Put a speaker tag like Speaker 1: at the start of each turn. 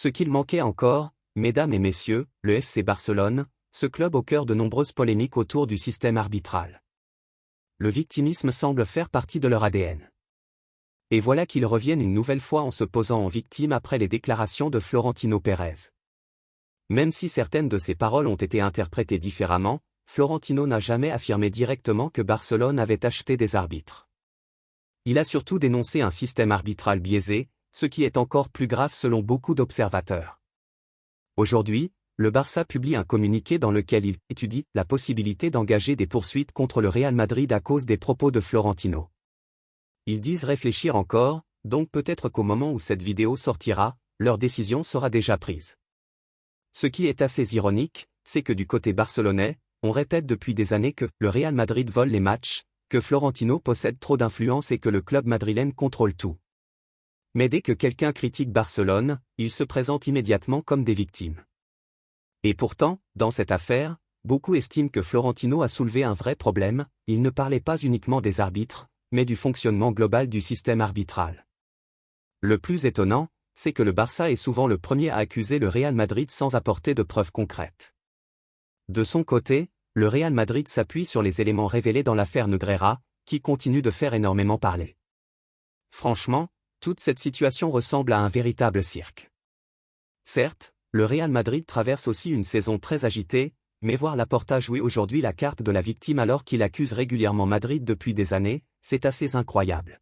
Speaker 1: Ce qu'il manquait encore, mesdames et messieurs, le FC Barcelone, ce club au cœur de nombreuses polémiques autour du système arbitral. Le victimisme semble faire partie de leur ADN. Et voilà qu'ils reviennent une nouvelle fois en se posant en victime après les déclarations de Florentino Pérez. Même si certaines de ses paroles ont été interprétées différemment, Florentino n'a jamais affirmé directement que Barcelone avait acheté des arbitres. Il a surtout dénoncé un système arbitral biaisé, ce qui est encore plus grave selon beaucoup d'observateurs. Aujourd'hui, le Barça publie un communiqué dans lequel il étudie la possibilité d'engager des poursuites contre le Real Madrid à cause des propos de Florentino. Ils disent réfléchir encore, donc peut-être qu'au moment où cette vidéo sortira, leur décision sera déjà prise. Ce qui est assez ironique, c'est que du côté barcelonais, on répète depuis des années que le Real Madrid vole les matchs, que Florentino possède trop d'influence et que le club madrilène contrôle tout. Mais dès que quelqu'un critique Barcelone, ils se présentent immédiatement comme des victimes. Et pourtant, dans cette affaire, beaucoup estiment que Florentino a soulevé un vrai problème, il ne parlait pas uniquement des arbitres, mais du fonctionnement global du système arbitral. Le plus étonnant, c'est que le Barça est souvent le premier à accuser le Real Madrid sans apporter de preuves concrètes. De son côté, le Real Madrid s'appuie sur les éléments révélés dans l'affaire Negreira, qui continue de faire énormément parler. Franchement, toute cette situation ressemble à un véritable cirque. Certes, le Real Madrid traverse aussi une saison très agitée, mais voir Laporta jouer aujourd'hui la carte de la victime alors qu'il accuse régulièrement Madrid depuis des années, c'est assez incroyable.